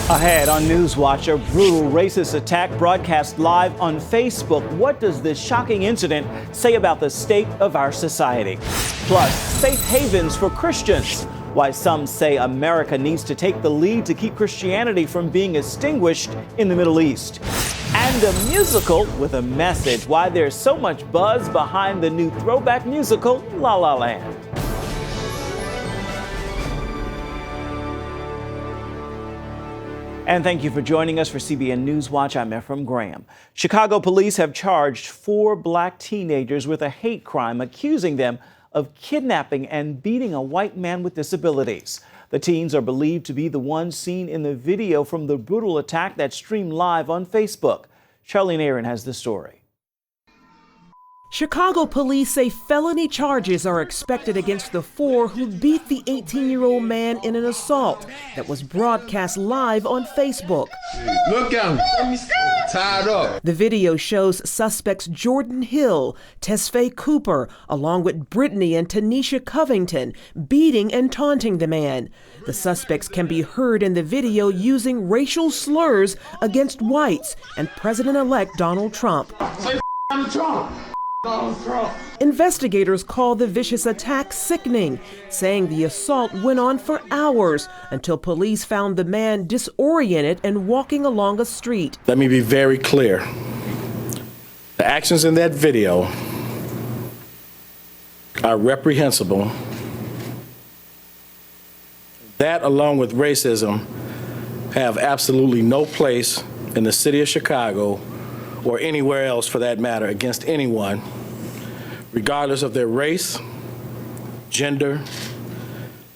Ahead on NewsWatch, a brutal racist attack broadcast live on Facebook. What does this shocking incident say about the state of our society? Plus, safe havens for Christians. Why some say America needs to take the lead to keep Christianity from being extinguished in the Middle East. And a musical with a message. Why there's so much buzz behind the new throwback musical, La La Land. And thank you for joining us for CBN NewsWatch. I'm Ephraim Graham. Chicago police have charged 4 black teenagers with a hate crime, accusing them of kidnapping and beating a white man with disabilities. The teens are believed to be the ones seen in the video from the brutal attack that streamed live on Facebook. Shirley Caesar has the story. Chicago police say felony charges are expected against the 4 who beat the 18-year-old man in an assault that was broadcast live on Facebook. Look at him, tied up. The video shows suspects Jordan Hill, Tesfaye Cooper, along with Brittany and Tanisha Covington, beating and taunting the man. The suspects can be heard in the video using racial slurs against whites and President-elect Donald Trump. Say Trump. Investigators call the vicious attack sickening, saying the assault went on for hours until police found the man disoriented and walking along a street. Let me be very clear. The actions in that video are reprehensible. That, along with racism, have absolutely no place in the city of Chicago or anywhere else for that matter against anyone, regardless of their race, gender,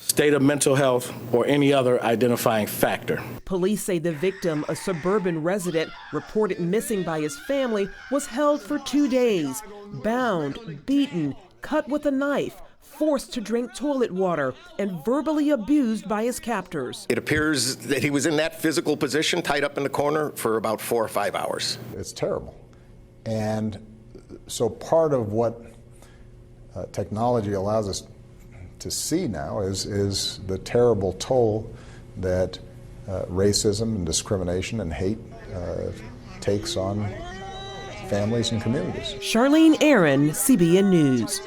state of mental health, or any other identifying factor. Police say the victim, a suburban resident reported missing by his family, was held for 2 days, bound, beaten, cut with a knife, forced to drink toilet water, and verbally abused by his captors. It appears that he was in that physical position, tied up in the corner, for about 4 or 5 hours. It's terrible. And so part of what technology allows us to see now is the terrible toll that racism and discrimination and hate takes on families and communities. Charlene Aaron, CBN News.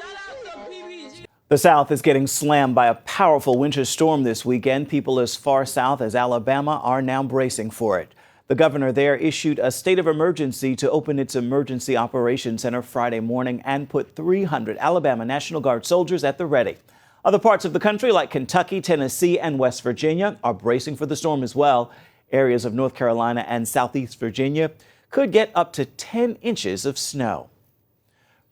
The South is getting slammed by a powerful winter storm this weekend. People as far south as Alabama are now bracing for it. The governor there issued a state of emergency to open its emergency operations center Friday morning and put 300 Alabama National Guard soldiers at the ready. Other parts of the country like Kentucky, Tennessee, and West Virginia are bracing for the storm as well. Areas of North Carolina and Southeast Virginia could get up to 10 inches of snow.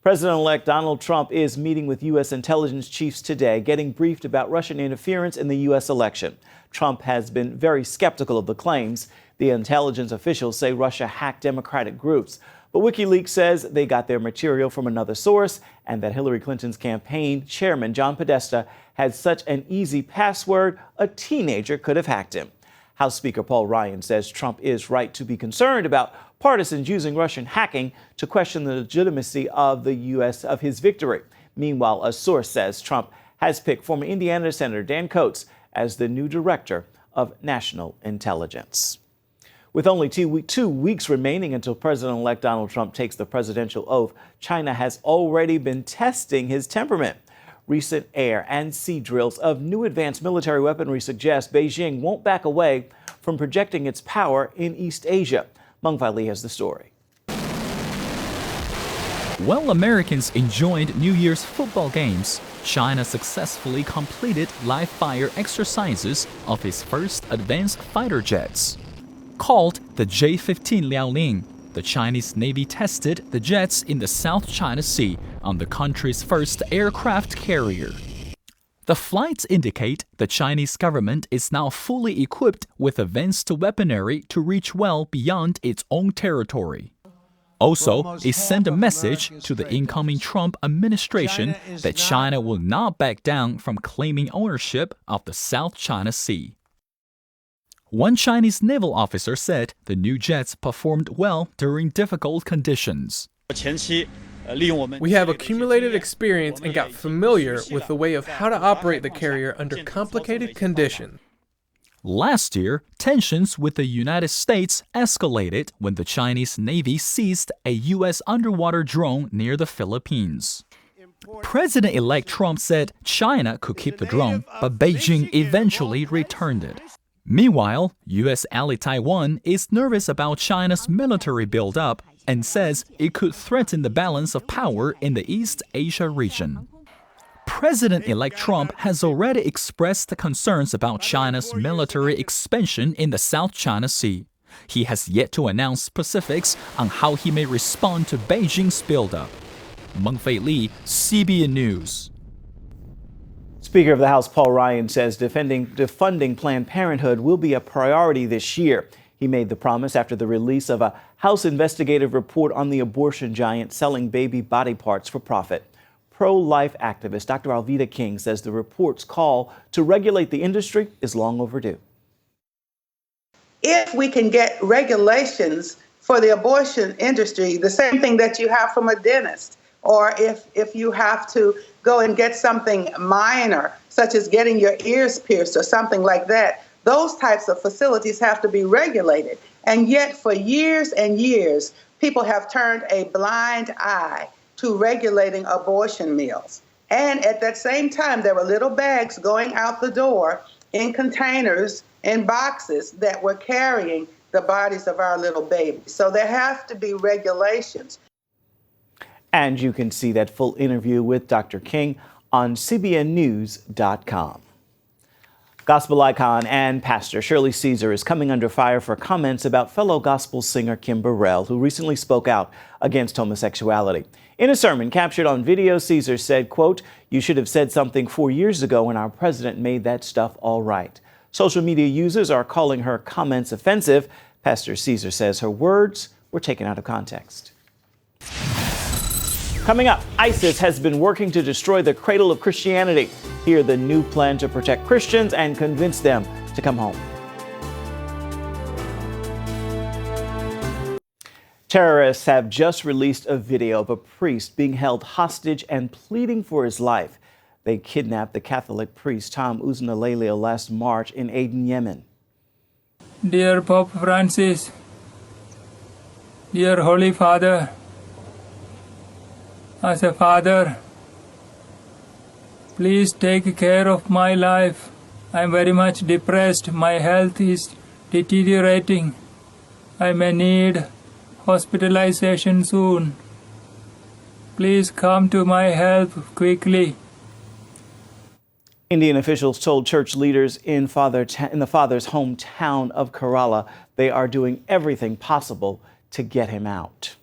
President-elect Donald Trump is meeting with U.S. intelligence chiefs today, getting briefed about Russian interference in the U.S. election. Trump has been very skeptical of the claims. The intelligence officials say Russia hacked Democratic groups. But WikiLeaks says they got their material from another source and that Hillary Clinton's campaign chairman, John Podesta, had such an easy password, a teenager could have hacked him. House Speaker Paul Ryan says Trump is right to be concerned about partisans using Russian hacking to question the legitimacy of the U.S. of his victory. Meanwhile, a source says Trump has picked former Indiana Senator Dan Coats as the new director of national intelligence. With only two weeks remaining until President-elect Donald Trump takes the presidential oath, China has already been testing his temperament. Recent air and sea drills of new advanced military weaponry suggest Beijing won't back away from projecting its power in East Asia. Meng Fai Li has the story. While Americans enjoyed New Year's football games, China successfully completed live-fire exercises of its first advanced fighter jets. Called the J-15 Liaoning, the Chinese Navy tested the jets in the South China Sea on the country's first aircraft carrier. The flights indicate the Chinese government is now fully equipped with advanced weaponry to reach well beyond its own territory. Also, it sent a message to the incoming Trump administration that China will not back down from claiming ownership of the South China Sea. One Chinese naval officer said the new jets performed well during difficult conditions. We have accumulated experience and got familiar with the way of how to operate the carrier under complicated conditions. Last year, tensions with the United States escalated when the Chinese Navy seized a U.S. underwater drone near the Philippines. President-elect Trump said China could keep the drone, but Beijing eventually returned it. Meanwhile, U.S. ally Taiwan is nervous about China's military buildup and says it could threaten the balance of power in the East Asia region. President-elect Trump has already expressed concerns about China's military expansion in the South China Sea. He has yet to announce specifics on how he may respond to Beijing's buildup. Mengfei Li, CBN News. Speaker of the House Paul Ryan says defunding Planned Parenthood will be a priority this year. He made the promise after the release of a House investigative report on the abortion giant selling baby body parts for profit. Pro-life activist Dr. Alveda King says the report's call to regulate the industry is long overdue. If we can get regulations for the abortion industry, the same thing that you have from a dentist, or if you have to go and get something minor, such as getting your ears pierced or something like that, those types of facilities have to be regulated. And yet for years and years, people have turned a blind eye to regulating abortion mills. And at that same time, there were little bags going out the door in containers, in boxes that were carrying the bodies of our little babies. So there have to be regulations. And you can see that full interview with Dr. King on CBNNews.com. Gospel icon and pastor Shirley Caesar is coming under fire for comments about fellow gospel singer Kim Burrell, who recently spoke out against homosexuality. In a sermon captured on video, Caesar said, quote, "You should have said something 4 years ago when our president made that stuff all right." Social media users are calling her comments offensive. Pastor Caesar says her words were taken out of context. Coming up, ISIS has been working to destroy the cradle of Christianity. Hear the new plan to protect Christians and convince them to come home. Terrorists have just released a video of a priest being held hostage and pleading for his life. They kidnapped the Catholic priest Tom Uznalelio last March in Aden, Yemen. Dear Pope Francis, dear Holy Father, as a father, please take care of my life. I am very much depressed. My health is deteriorating. I may need hospitalization soon. Please come to my help quickly. Indian officials told church leaders in the father's hometown of Kerala they are doing everything possible to get him out.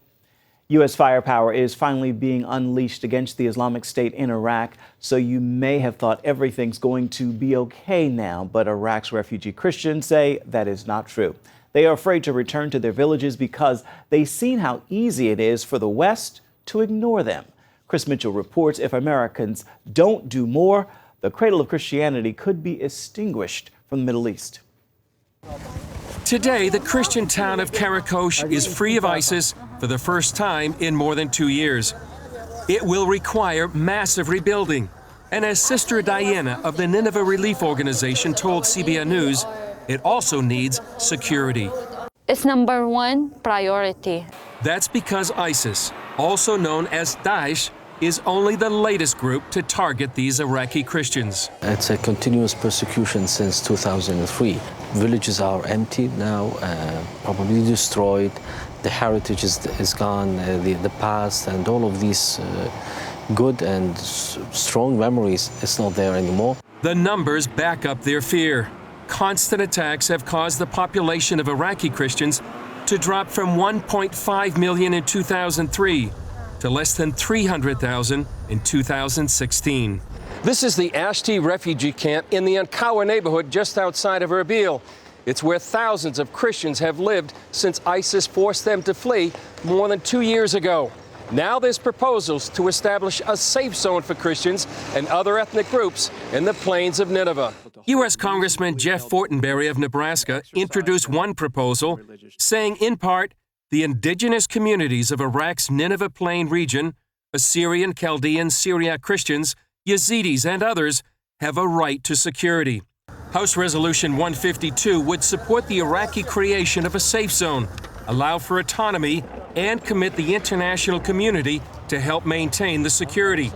U.S. firepower is finally being unleashed against the Islamic State in Iraq, so you may have thought everything's going to be okay now, but Iraq's refugee Christians say that is not true. They are afraid to return to their villages because they've seen how easy it is for the West to ignore them. Chris Mitchell reports if Americans don't do more, the cradle of Christianity could be extinguished from the Middle East. Today, the Christian town of Karakosh is free of ISIS for the first time in more than 2 years. It will require massive rebuilding. And as Sister Diana of the Nineveh Relief Organization told CBN News, it also needs security. It's number one priority. That's because ISIS, also known as Daesh, is only the latest group to target these Iraqi Christians. It's a continuous persecution since 2003. Villages are empty now, probably destroyed. The heritage is gone, the past and all of these good and strong memories is not there anymore. The numbers back up their fear. Constant attacks have caused the population of Iraqi Christians to drop from 1.5 million in 2003 to less than 300,000 in 2016. This is the Ashti refugee camp in the Ankawa neighborhood just outside of Erbil. It's where thousands of Christians have lived since ISIS forced them to flee more than 2 years ago. Now there's proposals to establish a safe zone for Christians and other ethnic groups in the plains of Nineveh. U.S. Congressman Jeff Fortenberry of Nebraska introduced one proposal, saying in part, the indigenous communities of Iraq's Nineveh Plain region, Assyrian, Chaldean, Syriac Christians, Yazidis, and others have a right to security. House Resolution 152 would support the Iraqi creation of a safe zone, allow for autonomy, and commit the international community to help maintain the security.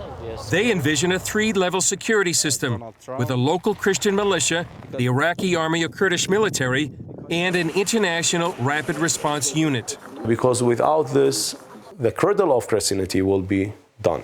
They envision a 3-level security system with a local Christian militia, the Iraqi Army or Kurdish military, and an international rapid response unit. Because without this, the cradle of Christianity will be done.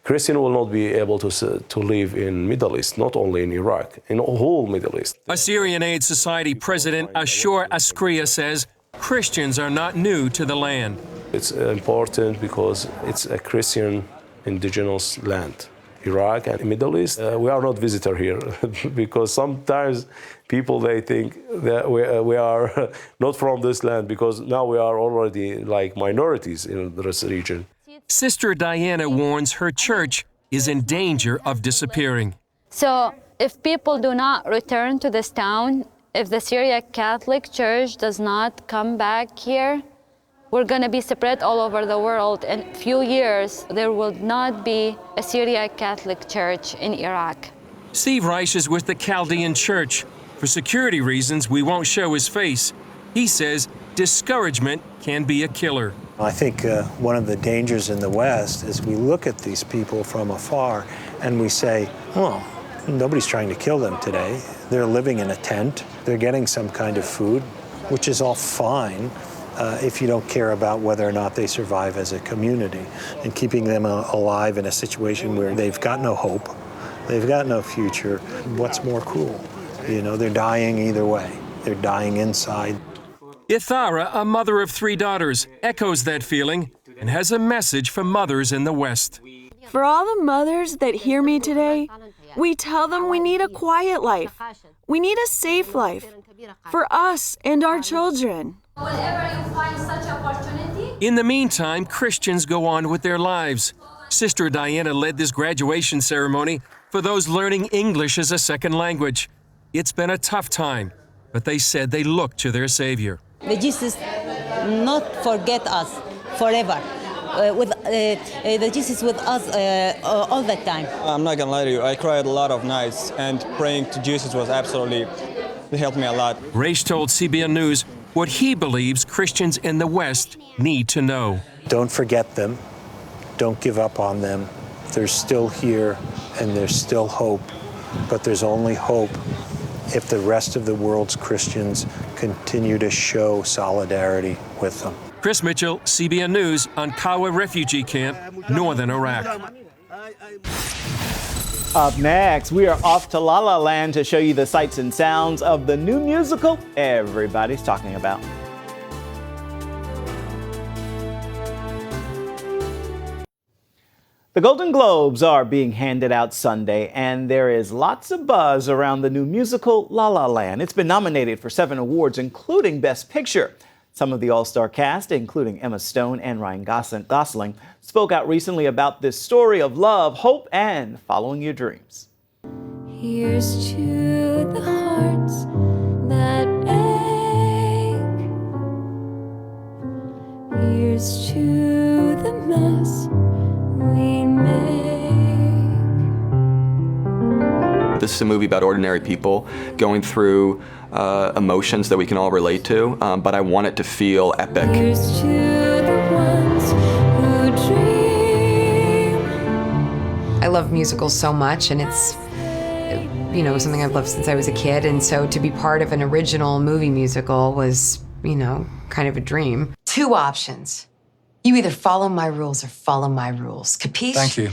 Christian will not be able to live in Middle East, not only in Iraq, in the whole Middle East. Assyrian Aid Society President Ashur Askria says Christians are not new to the land. It's important because it's a Christian indigenous land. Iraq and Middle East, we are not visitor here because sometimes people, they think that we are not from this land because now we are already like minorities in this region. Sister Diana warns her church is in danger of disappearing. So if people do not return to this town, if the Syriac Catholic Church does not come back here, we're going to be spread all over the world. In a few years, there will not be a Syriac Catholic Church in Iraq. Steve Reich is with the Chaldean Church. For security reasons, we won't show his face. He says discouragement can be a killer. I think one of the dangers in the West is we look at these people from afar and we say, well, nobody's trying to kill them today. They're living in a tent. They're getting some kind of food, which is all fine if you don't care about whether or not they survive as a community, and keeping them alive in a situation where they've got no hope, they've got no future. What's more cruel? You know, they're dying either way. They're dying inside. Ithara, a mother of 3 daughters, echoes that feeling and has a message for mothers in the West. For all the mothers that hear me today, we tell them we need a quiet life. We need a safe life for us and our children. Whenever you find such opportunity. In the meantime, Christians go on with their lives. Sister Diana led this graduation ceremony for those learning English as a second language. It's been a tough time, but they said they look to their Savior. The Jesus not forget us forever. The Jesus with us all the time. I'm not gonna lie to you, I cried a lot of nights, and praying to Jesus was absolutely, it helped me a lot. Reich told CBN News what he believes Christians in the West need to know. Don't forget them. Don't give up on them. They're still here and there's still hope, but there's only hope if the rest of the world's Christians continue to show solidarity with them. Chris Mitchell, CBN News, on Kawa refugee camp, northern Iraq. Up next, we are off to La La Land to show you the sights and sounds of the new musical everybody's talking about. The Golden Globes are being handed out Sunday, and there is lots of buzz around the new musical La La Land. It's been nominated for 7 awards, including Best Picture. Some of the all-star cast, including Emma Stone and Ryan Gosling, spoke out recently about this story of love, hope, and following your dreams. Here's to the hearts that ache. Here's to the mess we make. This is a movie about ordinary people going through emotions that we can all relate to, but I want it to feel epic. Here's to the ones who dream. I love musicals so much, and it's, you know, something I've loved since I was a kid, and so to be part of an original movie musical was, you know, kind of a dream. 2 options. You either follow my rules or follow my rules. Capiche? Thank you.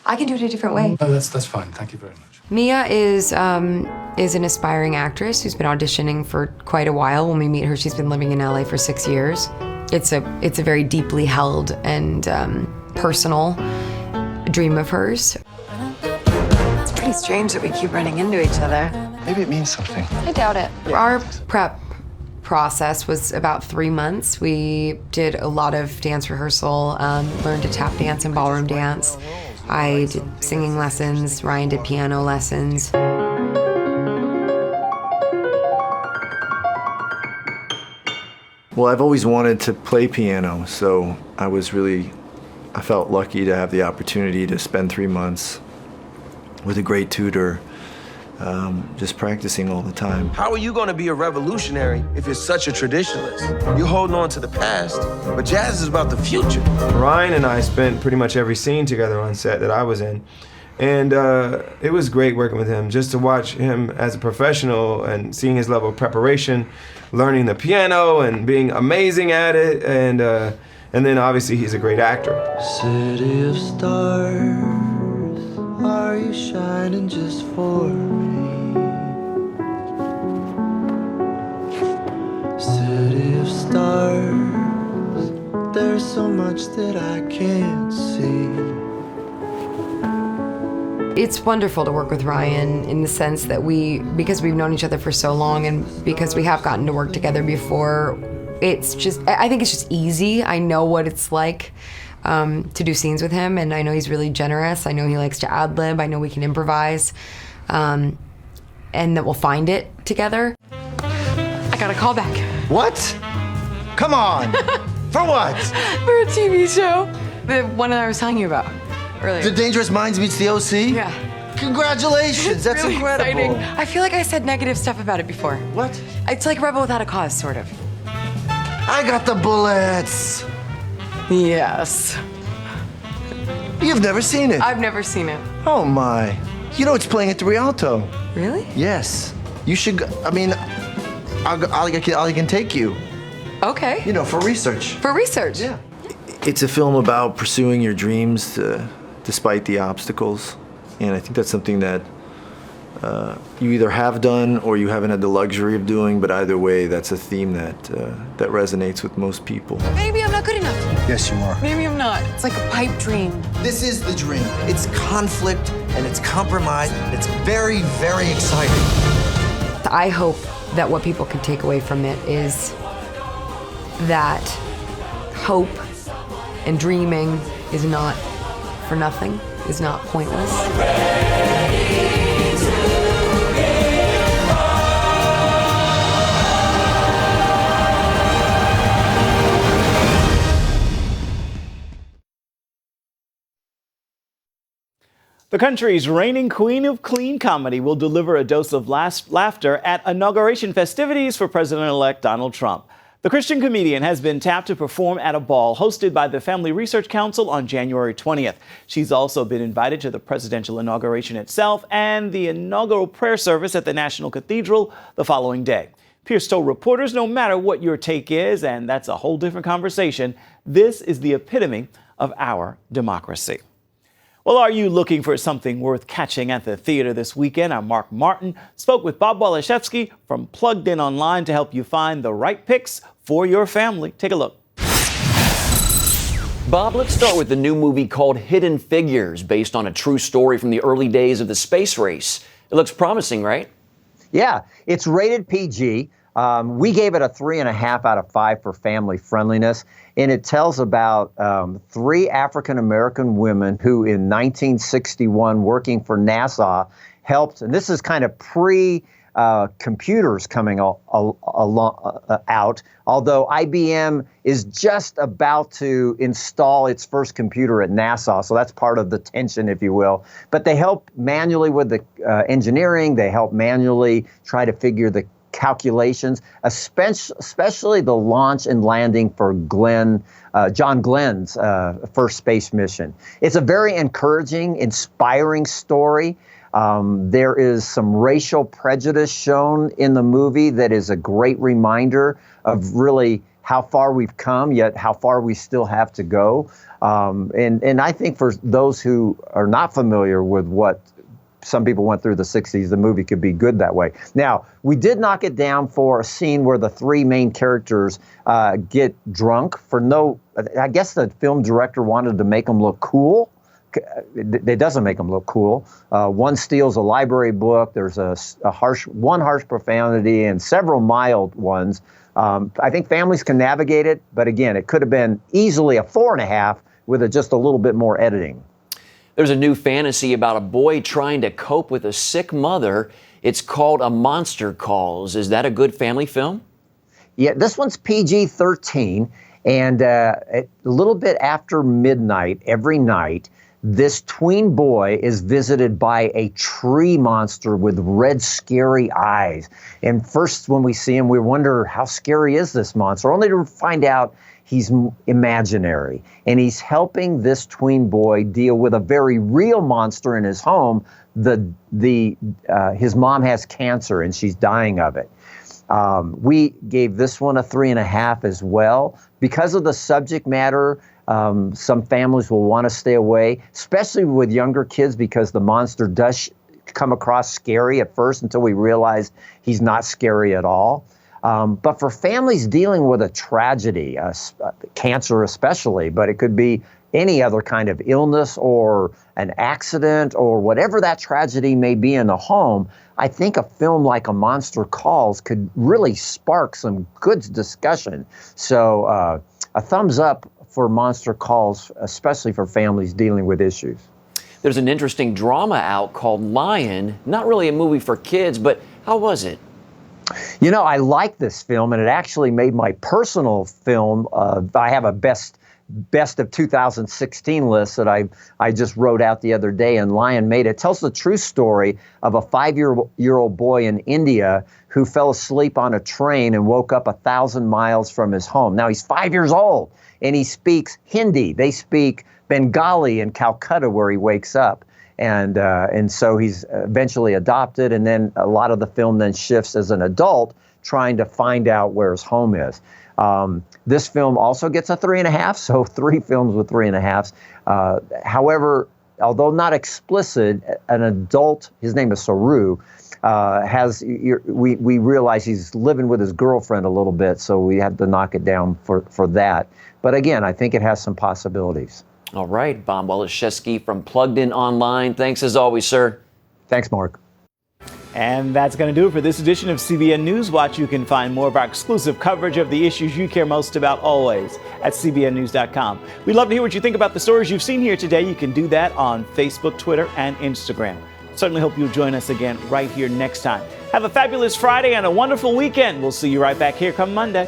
I can do it a different way. No, that's fine. Thank you very much. Mia is an aspiring actress who's been auditioning for quite a while. When we meet her, she's been living in LA for 6 years. It's a very deeply held and personal dream of hers. It's pretty strange that we keep running into each other. Maybe it means something. I doubt it. Our prep process was about 3 months. We did a lot of dance rehearsal, learned to tap dance and ballroom dance. I did singing lessons, Ryan did piano lessons. Well, I've always wanted to play piano, so I felt lucky to have the opportunity to spend 3 months with a great tutor just practicing all the time. How are you going to be a revolutionary if you're such a traditionalist? You're holding on to the past, but jazz is about the future. Ryan and I spent pretty much every scene together on set that I was in. And it was great working with him, just to watch him as a professional and seeing his level of preparation, learning the piano and being amazing at it. And then obviously he's a great actor. City of stars, are you shining just for me? City of stars, there's so much that I can't see. It's wonderful to work with Ryan in the sense that because we've known each other for so long and because we have gotten to work together before, I think it's just easy. I know what it's like to do scenes with him, and I know he's really generous. I know he likes to ad-lib. I know we can improvise, and that we'll find it together. I got a call back. What? Come on. For what? For a TV show. The one that I was telling you about earlier. The Dangerous Minds meets the OC? Yeah. Congratulations, that's really incredible. Exciting. I feel like I said negative stuff about it before. What? It's like Rebel Without a Cause, sort of. I got the bullets. Yes. You've never seen it? I've never seen it. Oh my. You know it's playing at the Rialto. Really? Yes. You should go. I mean, I can take you. Okay. You know, for research. For research? Yeah. It's a film about pursuing your dreams despite the obstacles. And I think that's something that you either have done or you haven't had the luxury of doing, but either way, that's a theme that resonates with most people. Maybe I'm not good enough. Yes, you are. Maybe I'm not. It's like a pipe dream. This is the dream. It's conflict and it's compromise. It's very, very exciting. I hope that what people can take away from it is that hope and dreaming is not for nothing, is not pointless. The country's reigning queen of clean comedy will deliver a dose of laughter at inauguration festivities for President-elect Donald Trump. The Christian comedian has been tapped to perform at a ball hosted by the Family Research Council on January 20th. She's also been invited to the presidential inauguration itself and the inaugural prayer service at the National Cathedral the following day. Pierce told reporters, no matter what your take is, and that's a whole different conversation, this is the epitome of our democracy. Well, are you looking for something worth catching at the theater this weekend? Our Mark Martin spoke with Bob Waliszewski from Plugged In Online to help you find the right picks for your family. Take a look. Bob, let's start with the new movie called Hidden Figures, based on a true story from the early days of the space race. It looks promising, right? Yeah, it's rated PG. We gave it a 3.5 out of 5 for family friendliness. And it tells about 3 African-American women who in 1961, working for NASA, helped, and this is kind of pre-computers coming out, although IBM is just about to install its first computer at NASA, so that's part of the tension, if you will. But they help manually with the engineering, they help manually try to figure the calculations, especially the launch and landing for John Glenn's first space mission. It's a very encouraging, inspiring story. There is some racial prejudice shown in the movie that is a great reminder of really how far we've come, yet how far we still have to go. And I think for those who are not familiar with what some people went through the 60s, the movie could be good that way. Now, we did knock it down for a scene where the 3 main characters get drunk I guess the film director wanted to make them look cool. It doesn't make them look cool. One steals a library book. There's one harsh profanity and several mild ones. I think families can navigate it, but again, it could have been easily a 4.5 with just a little bit more editing. There's a new fantasy about a boy trying to cope with a sick mother. It's called A Monster Calls. Is that a good family film? Yeah, this one's PG-13, and a little bit after midnight every night, this tween boy is visited by a tree monster with red, scary eyes. And first, when we see him, we wonder, how scary is this monster? Only to find out he's imaginary. And he's helping this tween boy deal with a very real monster in his home. His mom has cancer and she's dying of it. We gave this one a 3.5 as well. Because of the subject matter, some families will want to stay away, especially with younger kids, because the monster does come across scary at first until we realize he's not scary at all. But for families dealing with a tragedy, cancer especially, but it could be any other kind of illness or an accident or whatever that tragedy may be in the home, I think a film like A Monster Calls could really spark some good discussion. So a thumbs up for Monster Calls, especially for families dealing with issues. There's an interesting drama out called Lion. Not really a movie for kids, but how was it? You know, I like this film, and it actually made my personal film. I have a best of 2016 list that I just wrote out the other day, and Lion made it. It tells the true story of a 5-year-old boy in India who fell asleep on a train and woke up 1,000 miles from his home. Now, he's 5 years old, and he speaks Hindi. They speak Bengali in Calcutta, where he wakes up. And so he's eventually adopted, and then a lot of the film then shifts as an adult trying to find out where his home is. This film also gets a 3.5, so 3 films with 3.5s. However, although not explicit, an adult, his name is Saru, we realize he's living with his girlfriend a little bit, so we had to knock it down for that. But again, I think it has some possibilities. All right, Bob Waliszewski from Plugged In Online. Thanks as always, sir. Thanks, Mark. And that's going to do it for this edition of CBN NewsWatch. You can find more of our exclusive coverage of the issues you care most about always at cbnnews.com. We'd love to hear what you think about the stories you've seen here today. You can do that on Facebook, Twitter, and Instagram. Certainly hope you'll join us again right here next time. Have a fabulous Friday and a wonderful weekend. We'll see you right back here come Monday.